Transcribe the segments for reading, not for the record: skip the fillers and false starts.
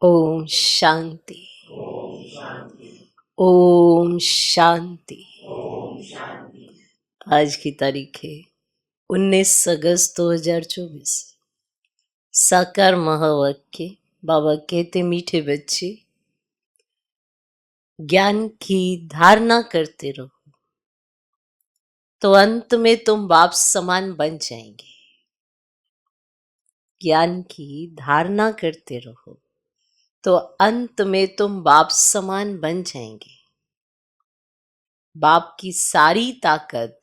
ओम शांति। ओम शांति। आज की तारीख है 19 अगस्त 2024। साकार महावाक्य। बाबा कहते, मीठे बच्चे, ज्ञान की धारणा करते रहो तो अंत में तुम बाप समान बन जाएंगे। ज्ञान की धारणा करते रहो तो अंत में तुम बाप समान बन जाएंगे। बाप की सारी ताकत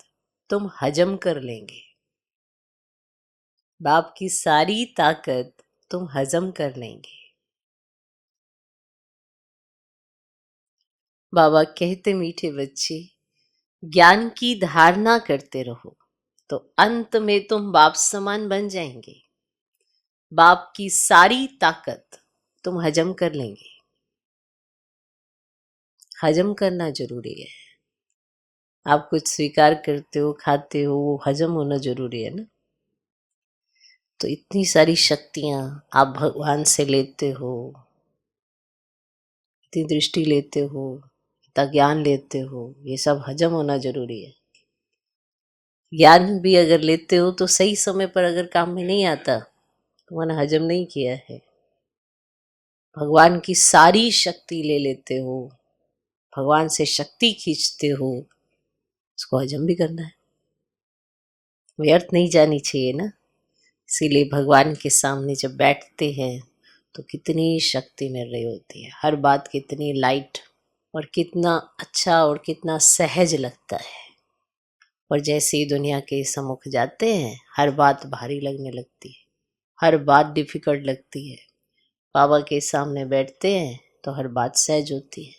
तुम हजम कर लेंगे। बाप की सारी ताकत तुम हजम कर लेंगे। बाबा कहते, मीठे बच्चे, ज्ञान की धारणा करते रहो तो अंत में तुम बाप समान बन जाएंगे। बाप की सारी ताकत तुम हजम कर लेंगे। हजम करना जरूरी है। आप कुछ स्वीकार करते हो, खाते हो, वो हजम होना जरूरी है ना। तो इतनी सारी शक्तियां आप भगवान से लेते हो, इतनी दृष्टि लेते हो, इतना ज्ञान लेते हो, ये सब हजम होना जरूरी है। ज्ञान भी अगर लेते हो तो सही समय पर अगर काम में नहीं आता तो मैंने हजम नहीं किया है। भगवान की सारी शक्ति ले लेते हो, भगवान से शक्ति खींचते हो, उसको हजम भी करना है। व्यर्थ नहीं जानी चाहिए ना। इसीलिए भगवान के सामने जब बैठते हैं तो कितनी शक्ति मिल रही होती है। हर बात कितनी लाइट और कितना अच्छा और कितना सहज लगता है। और जैसे ही दुनिया के सम्मुख जाते हैं हर बात भारी लगने लगती है, हर बात डिफिकल्ट लगती है। बाबा के सामने बैठते हैं तो हर बात सहज होती है।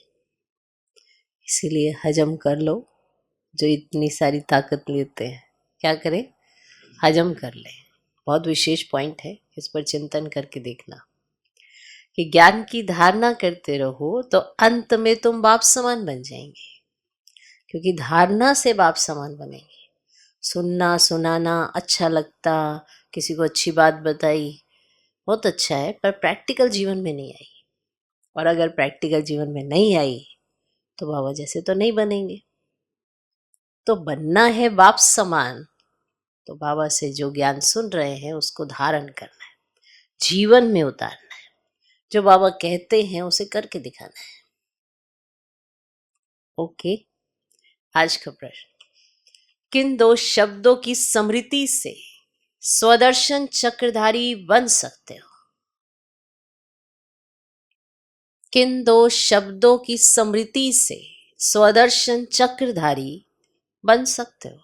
इसीलिए हजम कर लो। जो इतनी सारी ताकत लेते हैं, क्या करें? हजम कर लें। बहुत विशेष पॉइंट है, इस पर चिंतन करके देखना कि ज्ञान की धारणा करते रहो तो अंत में तुम बाप समान बन जाएंगे। क्योंकि धारणा से बाप समान बनेंगे। सुनना सुनाना अच्छा लगता, किसी को अच्छी बात बताई, बहुत अच्छा है, पर प्रैक्टिकल जीवन में नहीं आई। और अगर प्रैक्टिकल जीवन में नहीं आई तो बाबा जैसे तो नहीं बनेंगे। तो बनना है बाप समान, तो बाबा से जो ज्ञान सुन रहे हैं उसको धारण करना है, जीवन में उतारना है। जो बाबा कहते हैं उसे करके दिखाना है। ओके। आज का प्रश्न, किन दो शब्दों की स्मृति से स्वदर्शन चक्रधारी बन सकते हो? किन दो शब्दों की स्मृति से स्वदर्शन चक्रधारी बन सकते हो?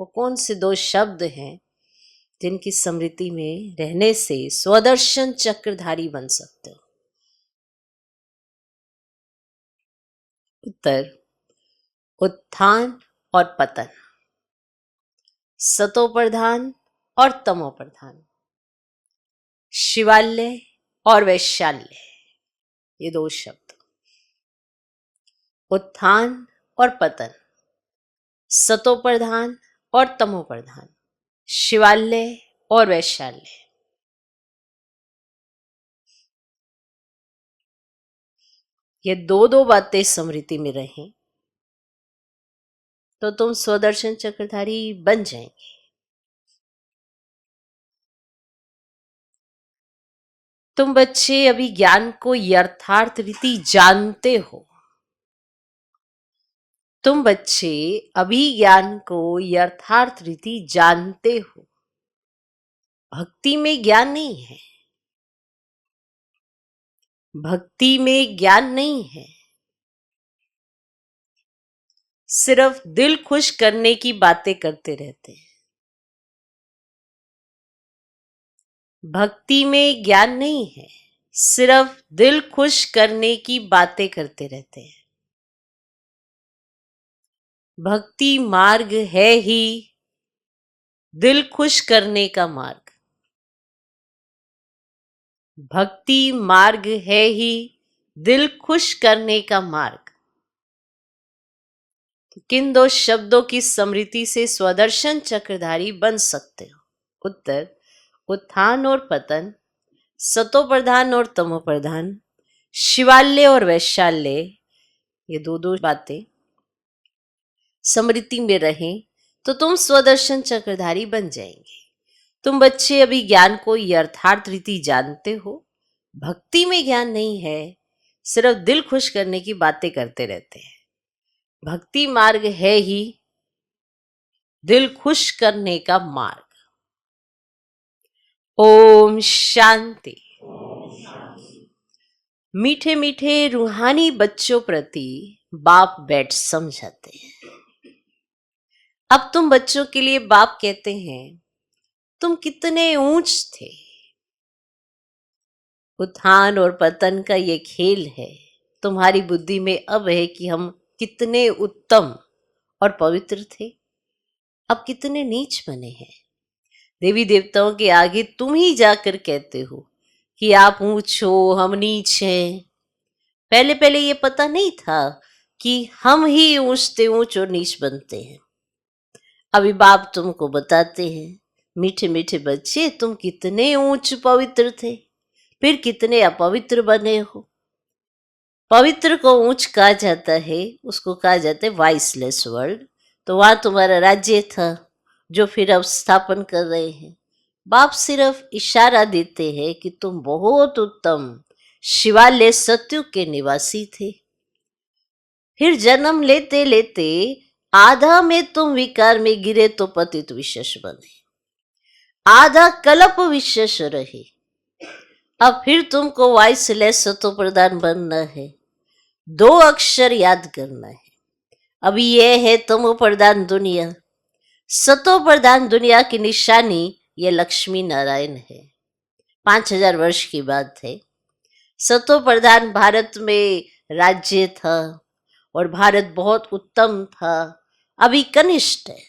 वो कौन से दो शब्द हैं जिनकी स्मृति में रहने से स्वदर्शन चक्रधारी बन सकते हो? उत्तर, उत्थान और पतन, सतो प्रधान और तमो प्रधान, शिवालय और वैशाल्य। ये दो शब्द, उत्थान और पतन, सतो प्रधान और तमो प्रधान, शिवालय और वैशाल्य। ये दो दो बातें स्मृति में रहें तो तुम स्वदर्शन चक्रधारी बन जाएंगे। तुम बच्चे अभी ज्ञान को यथार्थ रीति जानते हो। तुम बच्चे अभी ज्ञान को यथार्थ रीति जानते हो। भक्ति में ज्ञान नहीं है। भक्ति में ज्ञान नहीं है। सिर्फ दिल खुश करने की बातें करते रहते हैं। भक्ति में ज्ञान नहीं है। सिर्फ दिल खुश करने की बातें करते रहते हैं। भक्ति मार्ग है ही दिल खुश करने का मार्ग। भक्ति मार्ग है ही दिल खुश करने का मार्ग। तो किन दो शब्दों की स्मृति से स्वदर्शन चक्रधारी बन सकते हो? उत्तर, उत्थान और पतन, सतो प्रधान और तमो प्रधान, शिवाल्य और वैशाल्य, ये दो दो बातें स्मृति में रहें तो तुम स्वदर्शन चक्रधारी बन जाएंगे। तुम बच्चे अभी ज्ञान को यथार्थ रीति जानते हो, भक्ति में ज्ञान नहीं है, सिर्फ दिल खुश करने की बातें करते रहते हैं। भक्ति मार्ग है ही दिल खुश करने का मार्ग। ओम शांति। मीठे मीठे रूहानी बच्चों प्रति बाप बैठ समझाते हैं। अब तुम बच्चों के लिए बाप कहते हैं, तुम कितने ऊंच थे। उत्थान और पतन का ये खेल है। तुम्हारी बुद्धि में अब है कि हम कितने उत्तम और पवित्र थे, अब कितने नीच बने हैं। देवी देवताओं के आगे तुम ही जाकर कहते हो कि आप ऊंच हो, हम नीच हैं। पहले पहले ये पता नहीं था कि हम ही ऊंच से ऊंच और नीच बनते हैं। अभी बाप तुमको बताते हैं, मीठे मीठे बच्चे, तुम कितने ऊंच पवित्र थे, फिर कितने अपवित्र बने हो। पवित्र को ऊंच कहा जाता है, उसको कहा जाता है वाइसलेस वर्ल्ड। तो वहां तुम्हारा राज्य था जो फिर अब स्थापन कर रहे हैं। बाप सिर्फ इशारा देते हैं कि तुम बहुत उत्तम शिवालय सत्युग के निवासी थे। फिर जन्म लेते लेते आधा में तुम विकार में गिरे तो पतित विशेष बने, आधा कल्प विशेष रहे। अब फिर तुमको वाइसलेस सतो प्रधान बनना है। 2 अक्षर याद करना है। अभी ये है तमो प्रधान दुनिया, सतो प्रधान दुनिया की निशानी ये लक्ष्मी नारायण है। 5000 वर्ष की बात है। सतो प्रधान भारत में राज्य था और भारत बहुत उत्तम था, अभी कनिष्ठ है।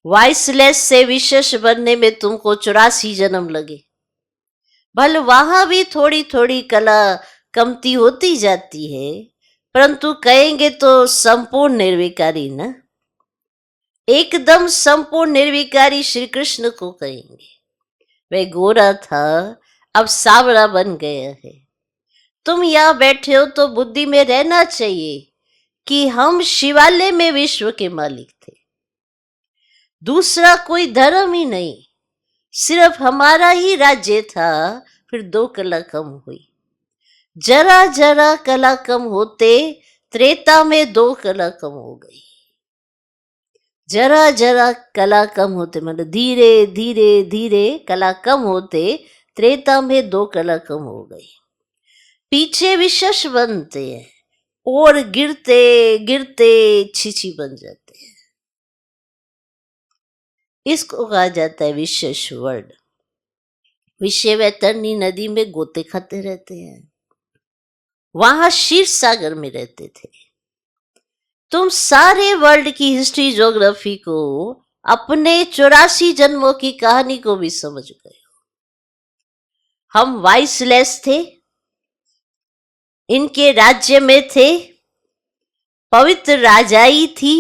वाइसलेस से विशेष बनने में तुमको 84 जन्म लगे। भले वहां भी थोड़ी थोड़ी कला कमती होती जाती है, परंतु कहेंगे तो संपूर्ण निर्विकारी ना, एकदम संपूर्ण निर्विकारी श्री कृष्ण को कहेंगे। वह गोरा था, अब सावरा बन गया है। तुम यहां बैठे हो तो बुद्धि में रहना चाहिए कि हम शिवालय में विश्व के मालिक थे। दूसरा कोई धर्म ही नहीं, सिर्फ हमारा ही राज्य था। फिर 2 कला कम हुई। जरा जरा कला कम होते त्रेता में 2 कला कम हो गई। जरा जरा कला कम होते मतलब धीरे धीरे धीरे कला कम होते त्रेता में 2 कला कम हो गई। पीछे विशेष बनते हैं और गिरते गिरते छिछी बन जाते हैं। इसको कहा जाता है विशेष वर्ड। विषय वैतरणी नदी में गोते खाते रहते हैं, वहां क्षीर सागर में रहते थे। तुम सारे वर्ल्ड की हिस्ट्री ज्योग्राफी को, अपने 84 जन्मों की कहानी को भी समझ गए हो। हम वाइसलेस थे, इनके राज्य में थे, पवित्र राजाई थी,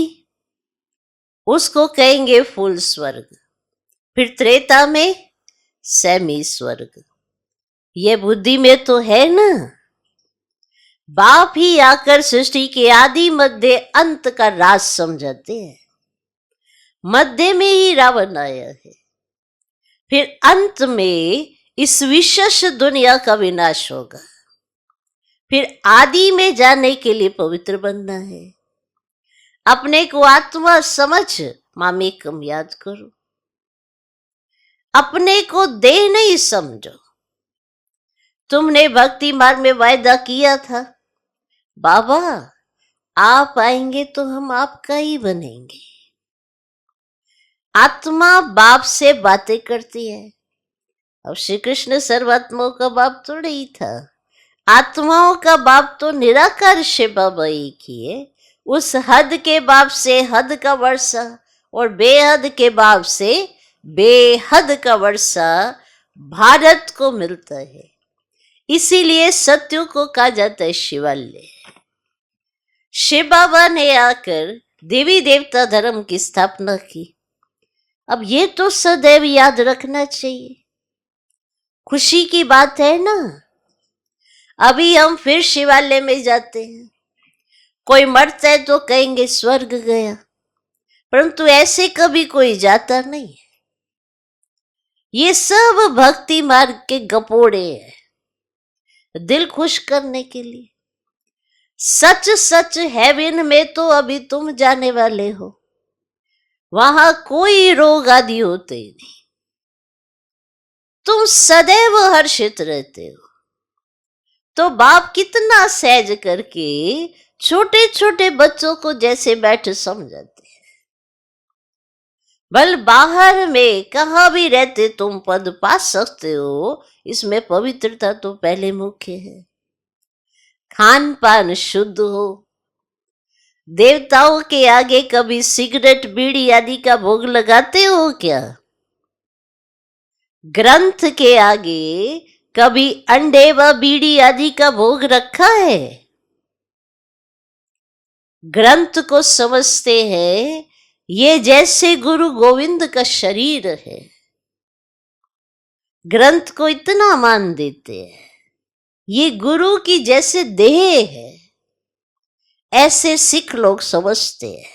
उसको कहेंगे फुल स्वर्ग। फिर त्रेता में सेमी स्वर्ग। ये बुद्धि में तो है ना। बाप ही आकर सृष्टि के आदि मध्य अंत का राज समझाते हैं। मध्य में ही रावण आया है, फिर अंत में इस विशेष दुनिया का विनाश होगा। फिर आदि में जाने के लिए पवित्र बनना है। अपने को आत्मा समझ मामेकम याद करो। अपने को देह नहीं समझो। तुमने भक्ति मार्ग में वायदा किया था, बाबा आप आएंगे तो हम आपका ही बनेंगे। आत्मा बाप से बातें करती है। अब श्री कृष्ण सर्वात्माओं का बाप थोड़ा ही था। आत्माओं का बाप तो निराकार से बाबा एक ही है। उस हद के बाप से हद का वर्षा और बेहद के बाप से बेहद का वर्षा भारत को मिलता है। इसीलिए सत्य को कहा जाता है शिवालय। शिव बाबा ने आकर देवी देवता धर्म की स्थापना की। अब ये तो सदैव याद रखना चाहिए। खुशी की बात है ना। अभी हम फिर शिवालय में जाते हैं, कोई मरता है तो कहेंगे स्वर्ग गया, परंतु ऐसे कभी कोई जाता नहीं। ये सब भक्ति मार्ग के गपोड़े हैं, दिल खुश करने के लिए। सच सच हेवन में तो अभी तुम जाने वाले हो, वहां कोई रोग आदि होते ही नहीं, तुम सदैव हर्षित रहते हो। तो बाप कितना सहज करके छोटे छोटे बच्चों को जैसे बैठ समझाते हैं। बल बाहर में कहाँ भी रहते तुम पद पा सकते हो, इसमें पवित्रता तो पहले मुख्य है। खान पान शुद्ध हो, देवताओं के आगे कभी सिगरेट बीड़ी आदि का भोग लगाते हो क्या? ग्रंथ के आगे कभी अंडे व बीड़ी आदि का भोग रखा है? ग्रंथ को समझते हैं ये जैसे गुरु गोविंद का शरीर है, ग्रंथ को इतना मान देते हैं ये गुरु की जैसे देह है, ऐसे सिख लोग समझते हैं।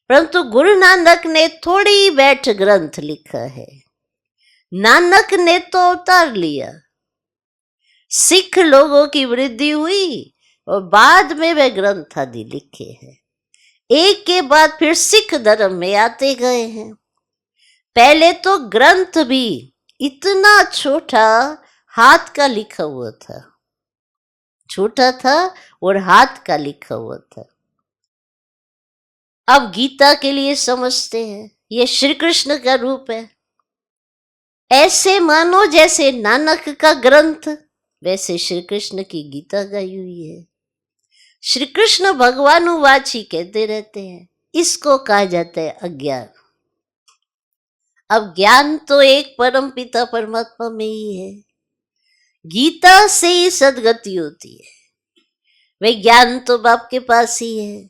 परंतु गुरु नानक ने थोड़ी बैठ ग्रंथ लिखा है, नानक ने तो अवतार लिया, सिख लोगों की वृद्धि हुई और बाद में वे ग्रंथ आदि लिखे हैं। एक के बाद फिर सिख धर्म में आते गए हैं। पहले तो ग्रंथ भी इतना छोटा हाथ का लिखा हुआ था, छोटा था और हाथ का लिखा हुआ था। अब गीता के लिए समझते हैं ये श्री कृष्ण का रूप है। ऐसे मानो जैसे नानक का ग्रंथ, वैसे श्री कृष्ण की गीता गाई हुई है। श्री कृष्ण भगवानुवाची कहते रहते हैं, इसको कहा जाता है अज्ञान। अब ज्ञान तो एक परम पिता परमात्मा में ही है, गीता से ही सदगति होती है। वे ज्ञान तो बाप के पास ही है,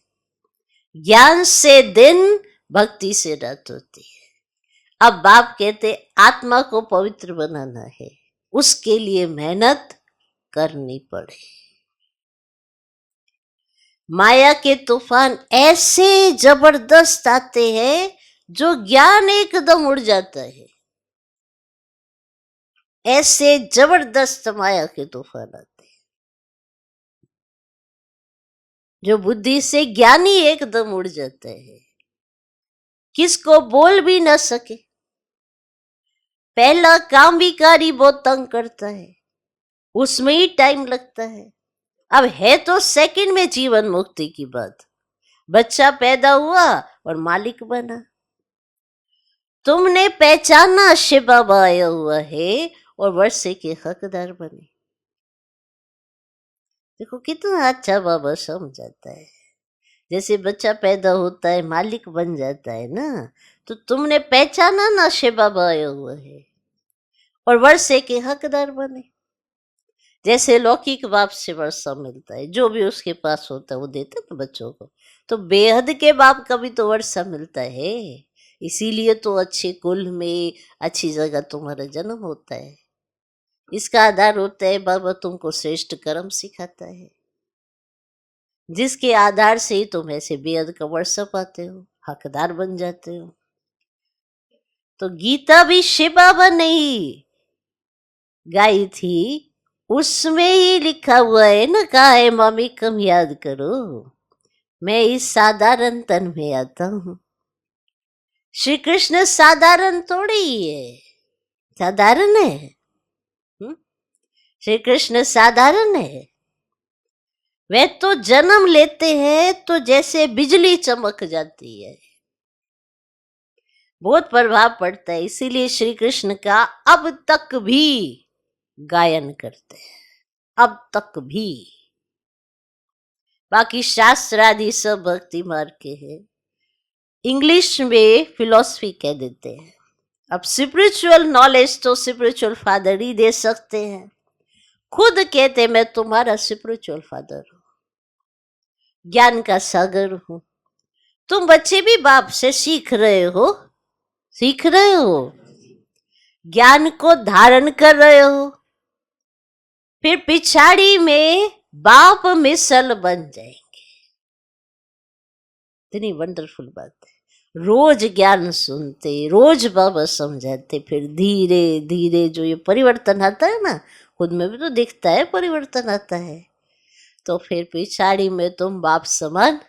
ज्ञान से दिन भक्ति से रात होती है। अब बाप कहते आत्मा को पवित्र बनाना है, उसके लिए मेहनत करनी पड़े। माया के तूफान ऐसे जबरदस्त आते हैं जो ज्ञान एकदम उड़ जाता है, ऐसे जबरदस्त माया के तूफान आते हैं जो बुद्धि से ज्ञानी एकदम उड़ जाता है, किसको बोल भी ना सके। पहला काम भी कारी बहुत तंग करता है, उसमें ही टाइम लगता है। अब है तो सेकंड में जीवन मुक्ति की बात, बच्चा पैदा हुआ और मालिक बना। तुमने पहचाना शिव बाबा आया हुआ है और वर्षे के हकदार बने। देखो कितना अच्छा बाबा समझाता है। जैसे बच्चा पैदा होता है मालिक बन जाता है ना, तो तुमने पहचाना ना शिव बाबा आया हुआ है और वर्षे के हकदार बने। जैसे लौकिक बाप से वर्षा मिलता है, जो भी उसके पास होता है वो देता है ना बच्चों को, तो बेहद के बाप का भी तो वर्षा मिलता है। इसीलिए तो अच्छे कुल में अच्छी जगह तुम्हारा जन्म होता है। इसका आधार होता है बाबा तुमको श्रेष्ठ कर्म सिखाता है, जिसके आधार से ही तुम ऐसे बेहद का वर्षा पाते हो, हकदार बन जाते हो। तो गीता भी शिव बाबा ने ही गाई थी, उसमें ही लिखा हुआ है ना, कहा है मम्मी कम याद करो, मैं इस साधारण तन में आता हूं। श्री कृष्ण साधारण थोड़ी ही है, साधारण है। श्री कृष्ण साधारण है, वे तो जन्म लेते हैं तो जैसे बिजली चमक जाती है, बहुत प्रभाव पड़ता है। इसीलिए श्री कृष्ण का अब तक भी गायन करते हैं, अब तक भी। बाकी शास्त्र आदि सब भक्ति मार्ग के हैं, इंग्लिश में फिलॉसफी कह देते हैं। अब स्पिरिचुअल नॉलेज तो स्पिरिचुअल फादर ही दे सकते हैं, खुद कहते मैं तुम्हारा स्पिरिचुअल फादर हूं, ज्ञान का सागर हूं। तुम बच्चे भी बाप से सीख रहे हो, सीख रहे हो। ज्ञान को धारण कर रहे हो, फिर पिछाड़ी में बाप मिसल बन जाएंगे। इतनी वंडरफुल बात है। रोज ज्ञान सुनते, रोज बाबा समझाते, फिर धीरे धीरे जो ये परिवर्तन आता है ना, खुद में भी तो दिखता है परिवर्तन आता है, तो फिर पिछाड़ी में तुम बाप समान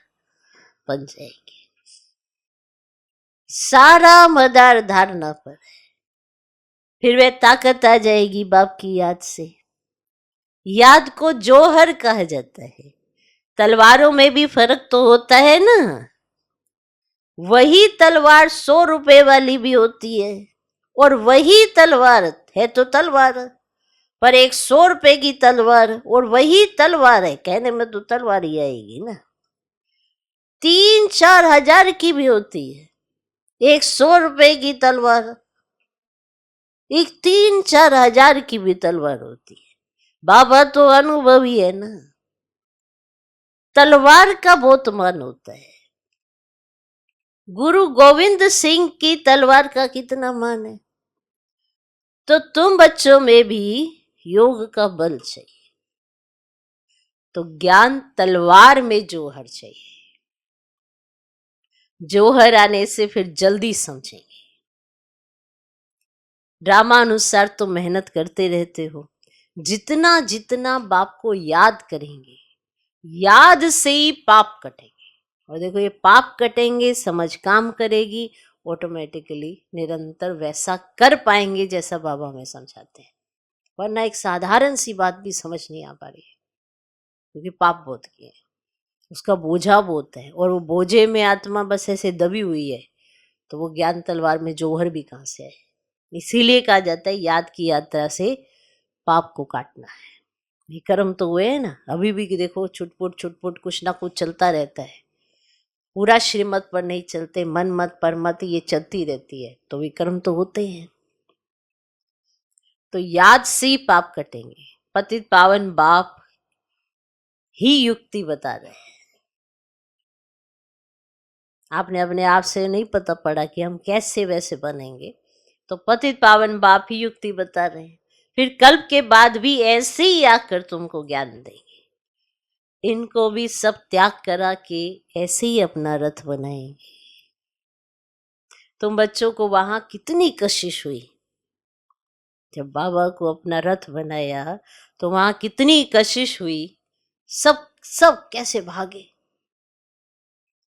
बन जाएंगे। सारा मदार धारणा पर है। फिर वह ताकत आ जाएगी बाप की याद से। याद को जौहर कहा जाता है। तलवारों में भी फर्क तो होता है ना। वही तलवार 100 रुपए वाली भी होती है, और वही तलवार है तो तलवार, पर एक 100 रुपए की तलवार और वही तलवार है, कहने में तो तलवार ही आएगी ना। 3-4 हजार की भी होती है, एक 100 रुपए की तलवार, एक 3-4 हजार की भी तलवार होती है। बाबा तो अनुभवी है ना, तलवार का बहुत मान होता है। गुरु गोविंद सिंह की तलवार का कितना मान है। तो तुम बच्चों में भी योग का बल चाहिए, तो ज्ञान तलवार में जोहर चाहिए। जोहर आने से फिर जल्दी समझेंगे। ड्रामा अनुसार तो मेहनत करते रहते हो, जितना जितना बाप को याद करेंगे, याद से ही पाप कटेंगे। और देखो ये पाप कटेंगे, समझ काम करेगी, ऑटोमेटिकली निरंतर वैसा कर पाएंगे जैसा बाबा हमें समझाते हैं। वरना एक साधारण सी बात भी समझ नहीं आ पा रही है, क्योंकि पाप बहुत किए हैं, उसका बोझा बहुत है, और वो बोझे में आत्मा बस ऐसे दबी हुई है, तो वो ज्ञान तलवार में जौहर भी कहाँ से आए। इसीलिए कहा जाता है याद की यात्रा से पाप को काटना है। ये कर्म तो हुए है ना, अभी भी देखो छुटपुट छुटपुट कुछ ना कुछ चलता रहता है। पूरा श्रीमत पर नहीं चलते, मन मत पर मत ये चलती रहती है, तो विक्रम तो होते हैं। तो याद से ही पाप कटेंगे। पतित पावन बाप ही युक्ति बता रहे हैं। आपने अपने आप से नहीं पता पड़ा कि हम कैसे वैसे बनेंगे, तो पतित पावन बाप ही युक्ति बता रहे हैं। फिर कल्प के बाद भी ऐसे ही आकर तुमको ज्ञान देंगे। इनको भी सब त्याग करा के ऐसे ही अपना रथ बनाएंगे। तुम बच्चों को वहां कितनी कशिश हुई, जब बाबा को अपना रथ बनाया तो वहां कितनी कशिश हुई। सब सब कैसे भागे,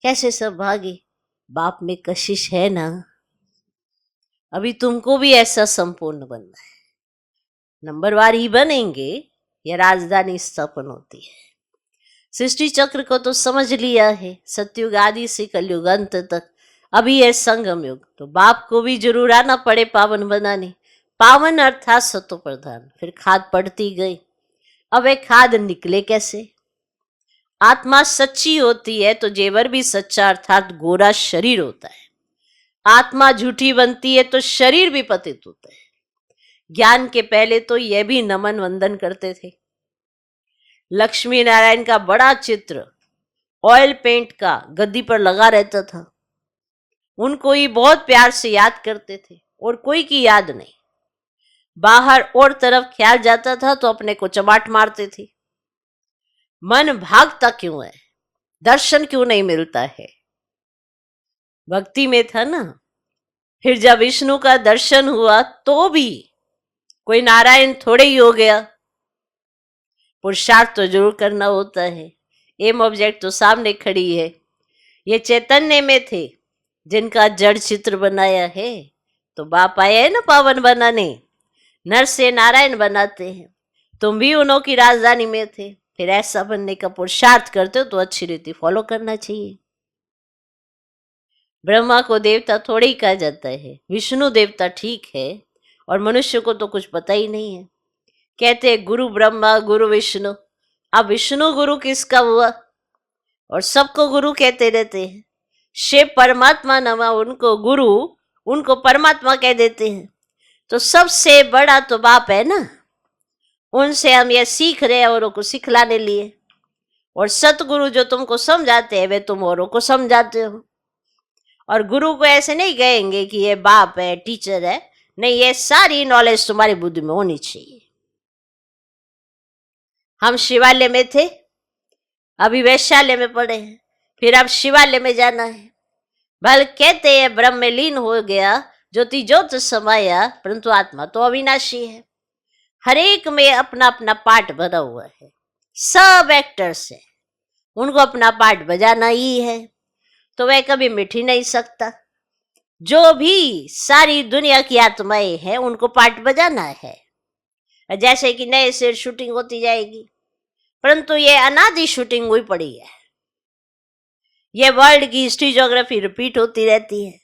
कैसे सब भागे। बाप में कशिश है ना। अभी तुमको भी ऐसा संपूर्ण बनना है। नंबरवार ही बनेंगे या राजधानी स्थापन होती है। सृष्टि चक्र को तो समझ लिया है, सतयुग आदि से कलयुग अंत तक। अभी है संगम युग, तो बाप को भी जरूर आना पड़े पावन बनाने। पावन अर्थात सतो प्रधान। फिर खाद पड़ती गई। अब एक खाद निकले कैसे। आत्मा सच्ची होती है तो जेवर भी सच्चा अर्थात गोरा शरीर होता है। आत्मा झूठी बनती है तो शरीर भी पतित होता है। ज्ञान के पहले तो यह भी नमन वंदन करते थे। लक्ष्मी नारायण का बड़ा चित्र ऑयल पेंट का गद्दी पर लगा रहता था। उनको ही बहुत प्यार से याद करते थे, और कोई की याद नहीं। बाहर और तरफ ख्याल जाता था तो अपने को चमाट मारते थे। मन भागता क्यों है, दर्शन क्यों नहीं मिलता है। भक्ति में था ना। फिर जब विष्णु का दर्शन हुआ तो भी कोई नारायण थोड़े ही हो गया। पुरुषार्थ तो जरूर करना होता है। एम ऑब्जेक्ट तो सामने खड़ी है। ये चैतन्य में थे जिनका जड़ चित्र बनाया है, तो बाप आया है ना पावन बनाने। नर से नारायण बनाते हैं। तुम भी उन्हों की राजधानी में थे। फिर ऐसा बनने का पुरुषार्थ करते हो तो अच्छी रीति फॉलो करना चाहिए। ब्रह्मा को देवता थोड़ी ही कहा जाता है। विष्णु देवता ठीक है, और मनुष्य को तो कुछ पता ही नहीं है। कहते हैं गुरु ब्रह्मा गुरु विष्णु। अब विष्णु गुरु किसका हुआ, और सबको गुरु कहते रहते हैं। शिव परमात्मा नमा उनको गुरु, उनको परमात्मा कह देते हैं। तो सबसे बड़ा तो बाप है ना। उनसे हम ये सीख रहे हैं औरों को सिखलाने लिए। और सतगुरु जो तुमको समझाते हैं वे तुम औरों को समझाते हो। और गुरु को ऐसे नहीं कहेंगे कि ये बाप है टीचर है, नहीं, ये सारी नॉलेज तुम्हारी बुद्धि में होनी चाहिए। हम शिवालय में थे, अभी वैश्यालय में पड़े हैं, फिर अब शिवालय में जाना है। भल कहते हैं ब्रह्म में लीन हो गया, ज्योति ज्योत समाया, परंतु आत्मा तो अविनाशी है। हर एक में अपना अपना पार्ट बना हुआ है, सब एक्टर्स है, उनको अपना पार्ट बजाना ही है, तो वह कभी मिट ही नहीं सकता। जो भी सारी दुनिया की आत्माएं हैं उनको पार्ट बजाना है। जैसे कि नए से शूटिंग होती जाएगी, परंतु ये अनादि शूटिंग हुई पड़ी है। ये वर्ल्ड की हिस्ट्री ज्योग्राफी रिपीट होती रहती है।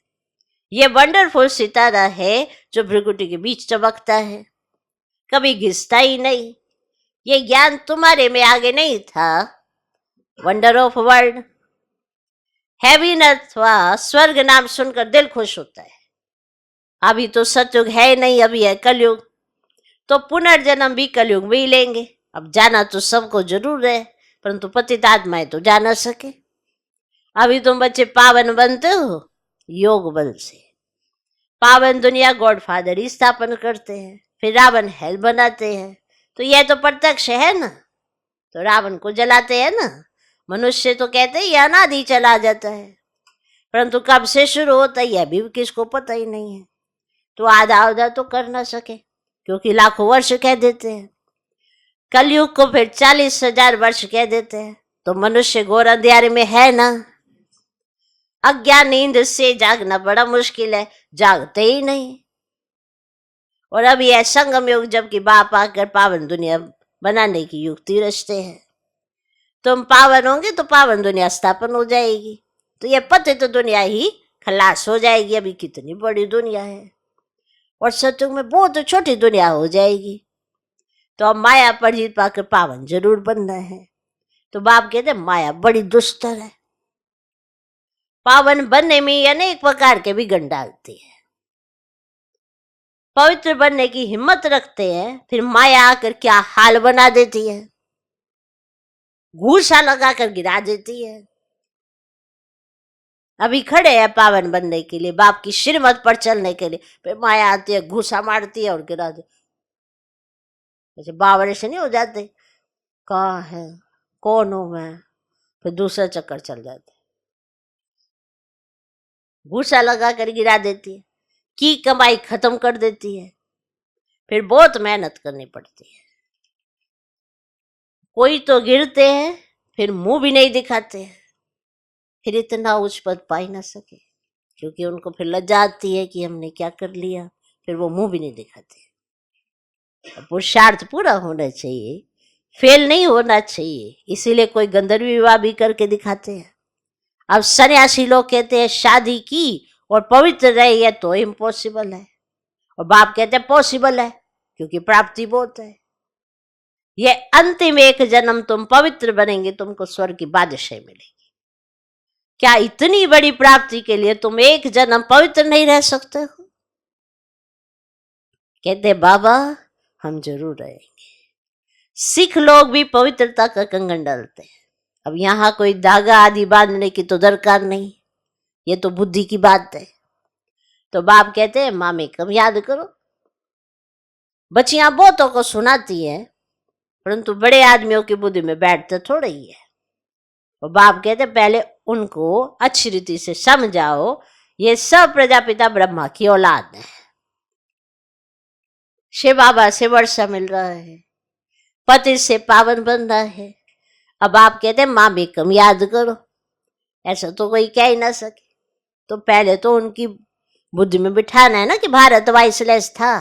ये वंडरफुल सितारा है जो भृगुटी के बीच चमकता है, कभी घिसता ही नहीं। ये ज्ञान तुम्हारे में आगे नहीं था। वंडर ऑफ वर्ल्ड, हेवन अथवा स्वर्ग नाम सुनकर दिल खुश होता है। अभी तो सतयुग है नहीं, अभी है कलयुग, तो पुनर्जन्म भी कलयुग में ही लेंगे। अब जाना तो सबको जरूर है, परंतु पतित आत्माएं तो जा ना सके। अभी तुम बच्चे पावन बनते हो योग बल से। पावन दुनिया गॉड फादर ही स्थापन करते हैं, फिर रावण हेल बनाते हैं, तो यह तो प्रत्यक्ष है ना। तो रावण को जलाते हैं ना। मनुष्य तो कहते हैं यह अनादि चला जाता है, परंतु कब से शुरू होता है यह भी किसको पता ही नहीं है। तो आधा आधा तो कर ना सके, क्योंकि लाखों वर्ष कह देते हैं। कलयुग को फिर 40,000 वर्ष कह देते हैं। तो मनुष्य घोर अंधियारे में है ना। अज्ञान नींद से जागना बड़ा मुश्किल है, जागते ही नहीं। और अब यह संगम युग, जबकि बाप आकर पावन दुनिया बनाने की युक्ति रचते हैं। तुम पावन होंगे तो पावन दुनिया स्थापन हो जाएगी, तो यह पतित दुनिया ही खलास हो जाएगी। अभी कितनी बड़ी दुनिया है, और सतयुग में बहुत छोटी दुनिया हो जाएगी। तो अब माया पर जीत पाकर पावन जरूर बनना है। तो बाप कहते माया बड़ी दुस्तर है, पावन बनने में अनेक प्रकार के विघ्न डालती है। पवित्र बनने की हिम्मत रखते हैं, फिर माया आकर क्या हाल बना देती है, घूसा लगाकर गिरा देती है। अभी खड़े हैं पावन बनने के लिए, बाप की श्रीमत पर चलने के लिए, फिर माया आती है, घूसा मारती है और गिरा देती है। जैसे बावरे से नहीं हो जाते, कहाँ है, कौन हूं मैं, फिर दूसरा चक्कर चल जाते, घूसा लगा कर गिरा देती है, की कमाई खत्म कर देती है, फिर बहुत मेहनत करनी पड़ती है। कोई तो गिरते हैं, फिर मुंह भी नहीं दिखाते हैं, फिर इतना उच्च पद पा ही ना सके, क्योंकि उनको फिर लज्जा आती है कि हमने क्या कर लिया, फिर वो मुंह भी नहीं दिखाते। पुरुषार्थ पूरा होना चाहिए, फेल नहीं होना चाहिए, इसीलिए कोई गंधर्व विवाह भी करके दिखाते हैं। अब सन्यासी लोग कहते हैं शादी की और पवित्र रही है तो इम्पॉसिबल है, और बाप कहते हैं पॉसिबल है, क्योंकि प्राप्ति बहुत है। ये अंतिम एक जन्म तुम पवित्र बनेंगे, तुमको स्वर्ग की बादशाही मिलेगी। क्या इतनी बड़ी प्राप्ति के लिए तुम एक जन्म पवित्र नहीं रह सकते हो? कहते बाबा हम जरूर रहेंगे। सिख लोग भी पवित्रता का कंगन डालते हैं। अब यहाँ कोई धागा आदि बांधने की तो दरकार नहीं, ये तो बुद्धि की बात है। तो बाप कहते हैं माँ में कम याद करो। बच्चियां बहुतों को सुनाती हैं, परंतु बड़े आदमियों की बुद्धि में बैठते थोड़ा ही है। और बाप कहते पहले उनको अच्छी रीति से समझाओ, ये सब प्रजापिता ब्रह्मा की औलाद है। शिव बाबा से वर्षा मिल रहा है, पति से पावन बन रहा है। अब आप कहते माँ भी कम याद करो, ऐसा तो कोई कह ही ना सके। तो पहले तो उनकी बुद्धि में बिठाना है ना कि भारत वाइसलेस था,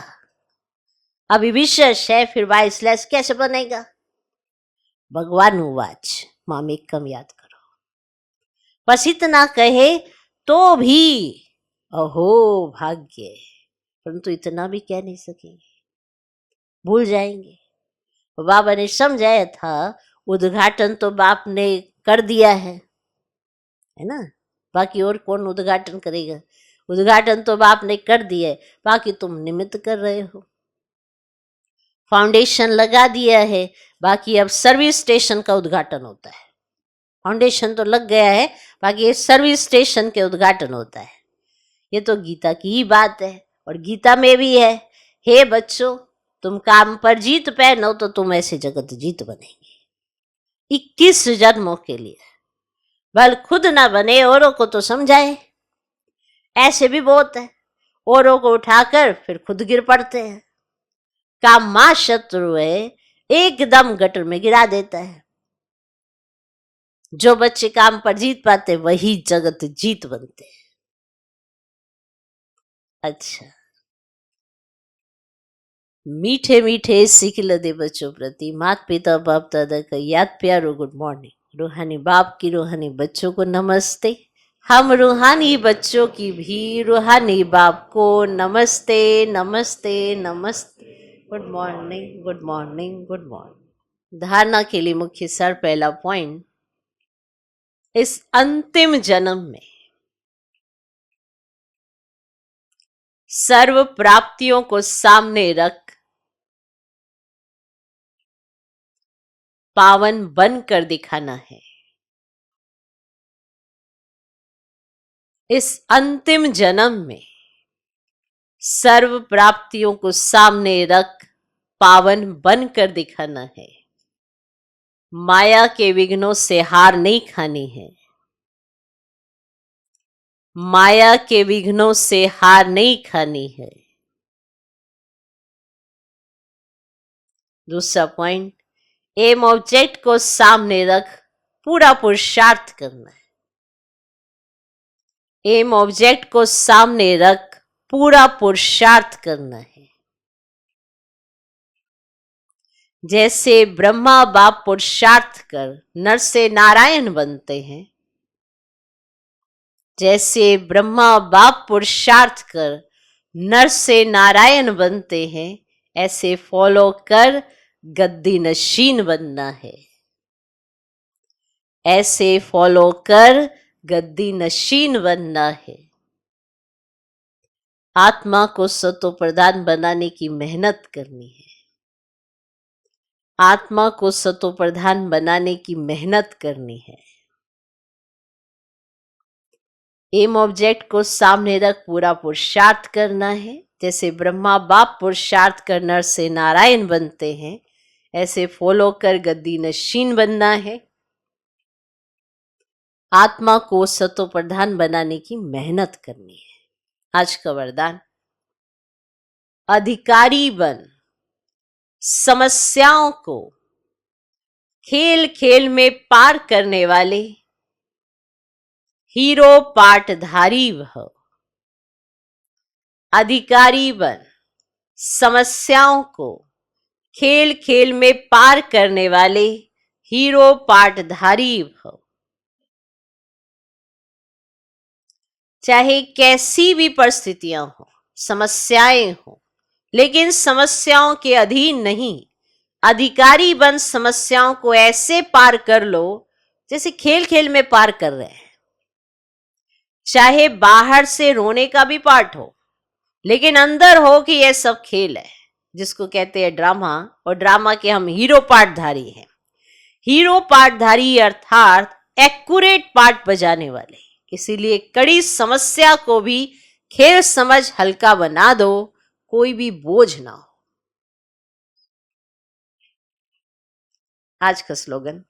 अभी विशेष है, फिर वाइसलेस कैसे बनेगा? भगवान उवाच माँ में कम याद करो। बस इतना कहे तो भी अहो भाग्य, परंतु इतना भी कह नहीं सकेंगे, भूल जाएंगे। बाबा ने समझाया था, उद्घाटन तो बाप ने कर दिया है ना, बाकी और कौन उद्घाटन करेगा? उद्घाटन तो बाप ने कर दिया है, बाकी तुम निमित्त कर रहे हो। फाउंडेशन लगा दिया है, बाकी अब सर्विस स्टेशन का उद्घाटन होता है। फाउंडेशन तो लग गया है, बाकी ये सर्विस स्टेशन के उद्घाटन होता है। ये तो गीता की ही बात है, और गीता में भी है, हे बच्चों तुम काम पर जीत पहनो तो तुम ऐसे जगत जीत बनेंगे। 21 जन्मों के लिए बल खुद ना बने औरों को तो समझाए। ऐसे भी बहुत है, औरों को उठाकर फिर खुद गिर पड़ते हैं। काम मां शत्रु है, एकदम गटर में गिरा देता है। जो बच्चे काम पर जीत पाते वही जगत जीत बनते हैं। अच्छा, मीठे मीठे सिखिल दे बच्चों प्रति माता पिता बाप दादा का याद प्यारो गुड मॉर्निंग। रूहानी बाप की रूहानी बच्चों को नमस्ते। हम रूहानी बच्चों की भी रूहानी बाप को नमस्ते नमस्ते नमस्ते। Good morning good morning good morning. धारणा के लिए मुख्य सार, पहला पॉइंट, इस अंतिम जन्म में सर्व प्राप्तियों को सामने रख पावन बनकर दिखाना है। इस अंतिम जन्म में सर्व प्राप्तियों को सामने रख पावन बनकर दिखाना है। माया के विघ्नों से हार नहीं खानी है। माया के विघ्नों से हार नहीं खानी है। दूसरा पॉइंट, एम ऑब्जेक्ट को सामने रख पूरा पुरुषार्थ करना है। एम ऑब्जेक्ट को सामने रख पूरा पुरुषार्थ करना है। जैसे ब्रह्मा बाप पुरुषार्थ कर नर से नारायण बनते हैं, जैसे ब्रह्मा बाप पुरुषार्थ कर नर से नारायण बनते हैं, ऐसे फॉलो कर गद्दी नशीन बनना है। ऐसे फॉलो कर गद्दी नशीन बनना है। आत्मा को सतो प्रधान बनाने की मेहनत करनी है। आत्मा को सतो प्रधान बनाने की मेहनत करनी है। एम ऑब्जेक्ट को सामने रख पूरा पुरुषार्थ करना है। जैसे ब्रह्मा बाप पुरुषार्थ कर नर से नारायण बनते हैं, ऐसे फॉलो कर गद्दी नशीन बनना है। आत्मा को सतो प्रधान बनाने की मेहनत करनी है। आज का वरदान, अधिकारी बन समस्याओं को खेल खेल में पार करने वाले हीरो पाटधारी भव। अधिकारी बन समस्याओं को खेल खेल में पार करने वाले हीरो पाटधारी भव। चाहे कैसी भी परिस्थितियां हो, समस्याएं हो, लेकिन समस्याओं के अधीन नहीं। अधिकारी बन समस्याओं को ऐसे पार कर लो जैसे खेल खेल में पार कर रहे हैं। चाहे बाहर से रोने का भी पार्ट हो, लेकिन अंदर हो कि यह सब खेल है, जिसको कहते हैं ड्रामा, और ड्रामा के हम हीरो पार्टधारी हैं। हीरो पार्टधारी अर्थात एक्यूरेट पार्ट बजाने वाले। इसीलिए कड़ी समस्या को भी खेल समझ हल्का बना दो, कोई भी बोझ ना हो। आज का स्लोगन,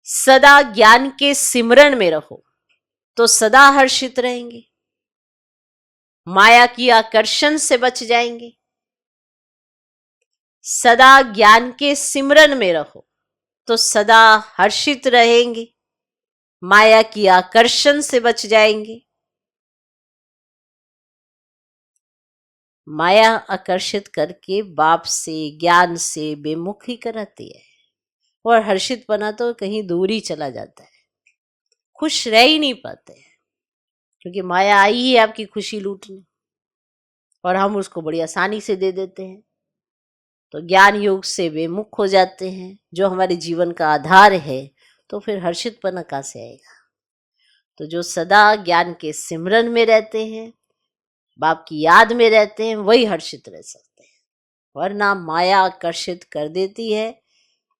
सदा ज्ञान के सिमरन में रहो तो सदा हर्षित रहेंगे, माया की आकर्षण से बच जाएंगे। सदा ज्ञान के सिमरन में रहो तो सदा हर्षित रहेंगे, माया की आकर्षण से बच जाएंगे। माया आकर्षित करके बाप से ज्ञान से बेमुखी कराती है, और हर्षित बना तो कहीं दूर ही चला जाता है, खुश रह ही नहीं पाते हैं, क्योंकि माया आई ही आपकी खुशी लूटने, और हम उसको बड़ी आसानी से दे देते हैं। तो ज्ञान योग से बेमुख हो जाते हैं, जो हमारे जीवन का आधार है, तो फिर हर्षितपना कहाँ से आएगा। तो जो सदा ज्ञान के सिमरन में रहते हैं, बाप की याद में रहते हैं, वही हर्षित रह सकते हैं। वरना माया आकर्षित कर देती है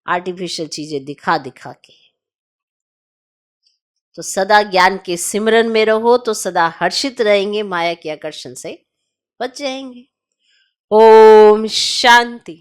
आर्टिफिशियल चीजें दिखा दिखा के। तो सदा ज्ञान के सिमरन में रहो तो सदा हर्षित रहेंगे, माया के आकर्षण से बच जाएंगे। ओम शांति।